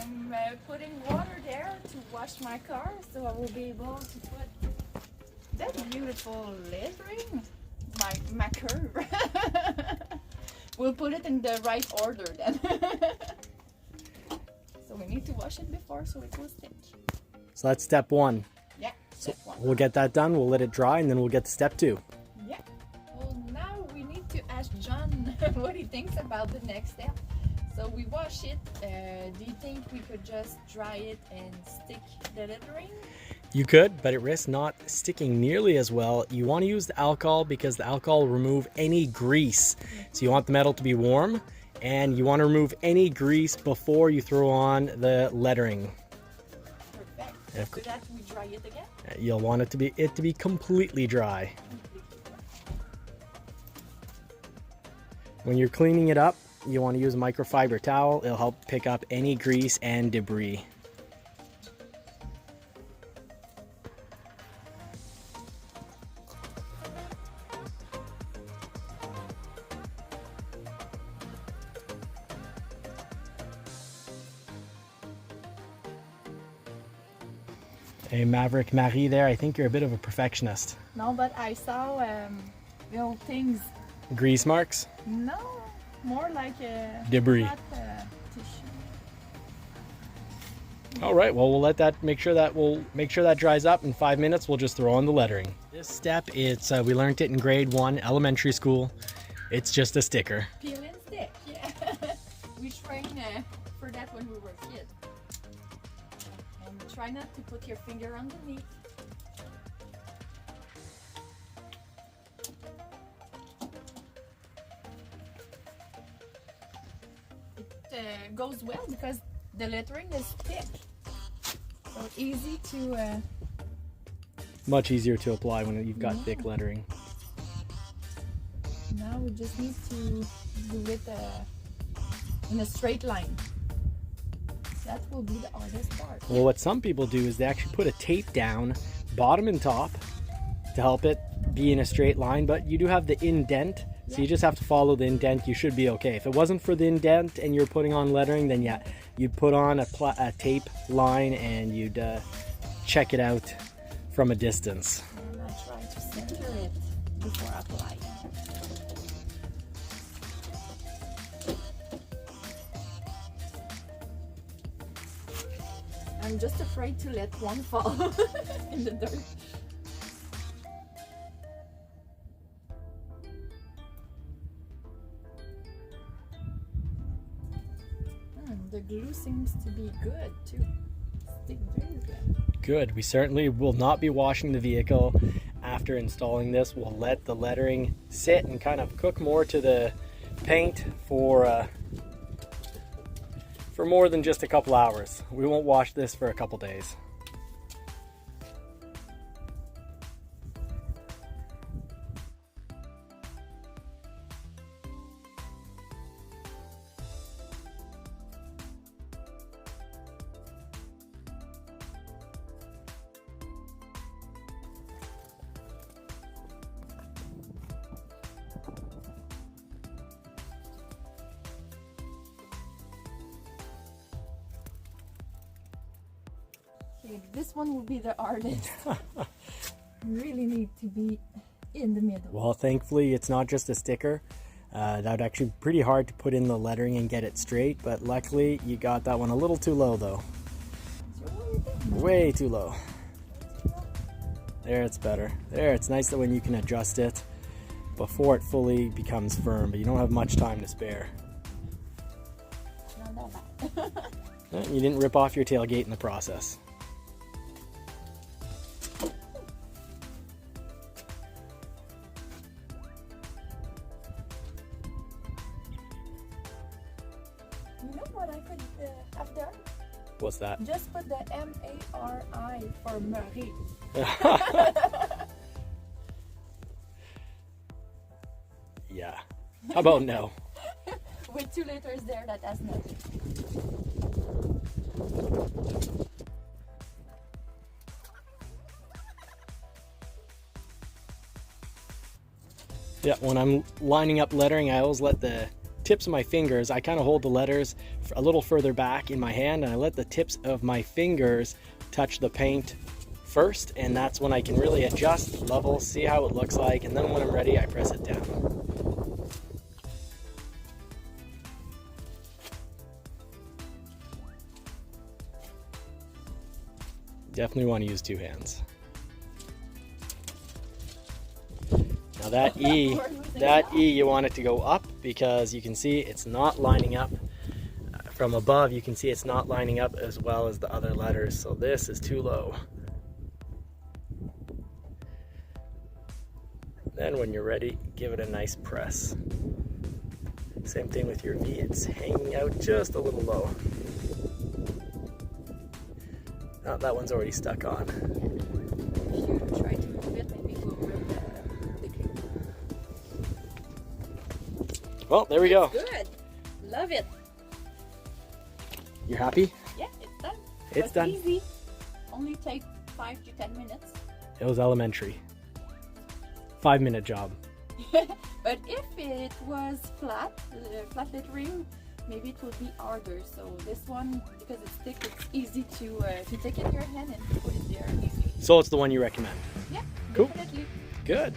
I'm putting water there to wash my car, so I will be able to put that beautiful lettering, my curve. We'll put it in the right order then. So we need to wash it before so it will stick. So that's step one. Yeah, step one. We'll get that done, we'll let it dry, and then we'll get to step two. Yeah. Well, now we need to ask John what he thinks about the next step. So we wash it. Do you think we could just dry it and stick the lettering? You could, but it risks not sticking nearly as well. You want to use the alcohol because the alcohol will remove any grease. So you want the metal to be warm, and you want to remove any grease before you throw on the lettering. Perfect. After that, we dry it again. You'll want it to be completely dry. When you're cleaning it up, you want to use a microfiber towel. It'll help pick up any grease and debris. Hey, Maverick Marie there, I think you're a bit of a perfectionist. No, but I saw little things. Grease marks? No, more like debris. Tissue. All right, well, we'll make sure that dries up. In 5 minutes, we'll just throw on the lettering. This step, we learned it in grade 1 elementary school. It's just a sticker. Peel and stick, yeah. We trained for that when we were kids. And try not to put your finger underneath. It goes well because the lettering is thick, so easy to much easier to apply when you've got thick lettering. Now we just need to do it in a straight line. That will be the hardest part. Well, what some people do is they actually put a tape down bottom and top to help it be in a straight line, but you do have the indent. So you just have to follow the indent. You should be okay. If it wasn't for the indent and you're putting on lettering, then yeah, you'd put on a tape line and you'd check it out from a distance. And I try to center it before applying. I'm just afraid to let one fall in the dirt. The glue seems to be good too. Stick very good. Good. We certainly will not be washing the vehicle after installing this. We'll let the lettering sit and kind of cook more to the paint for more than just a couple hours. We won't wash this for a couple days. Okay, this one will be the hardest. Really need to be in the middle. Well, thankfully it's not just a sticker. That would actually be pretty hard to put in the lettering and get it straight, but luckily you got that one a little too low though. Way too low. There, it's better. There, it's nice that when you can adjust it before it fully becomes firm, but you don't have much time to spare. Not that bad. You didn't rip off your tailgate in the process. You know what I could have done? What's that? Just put the M-A-R-I for Marie. Yeah. How about no? With 2 letters there, that has nothing. Yeah, when I'm lining up lettering, I always let the tips of my fingers, I kind of hold the letters a little further back in my hand, and I let the tips of my fingers touch the paint first, and that's when I can really adjust level, see how it looks like, and then when I'm ready, I press it down. Definitely want to use two hands. Now that E, you want it to go up, because you can see it's not lining up. From above, you can see it's not lining up as well as the other letters, so this is too low. Then when you're ready, give it a nice press. Same thing with your V, it's hanging out just a little low. Oh, that one's already stuck on. If you try to move it, maybe we'll rip the clip. Well, there we go. Good. Love it. You're happy? Yeah, it's done. It's done. Easy. Only take 5 to 10 minutes. It was elementary. 5-minute job. But if it was flat lettering, maybe it would be harder. So this one, because it's thick, it's easy to take in your hand and put it there easy. So it's the one you recommend? Yeah, cool. Definitely. Good.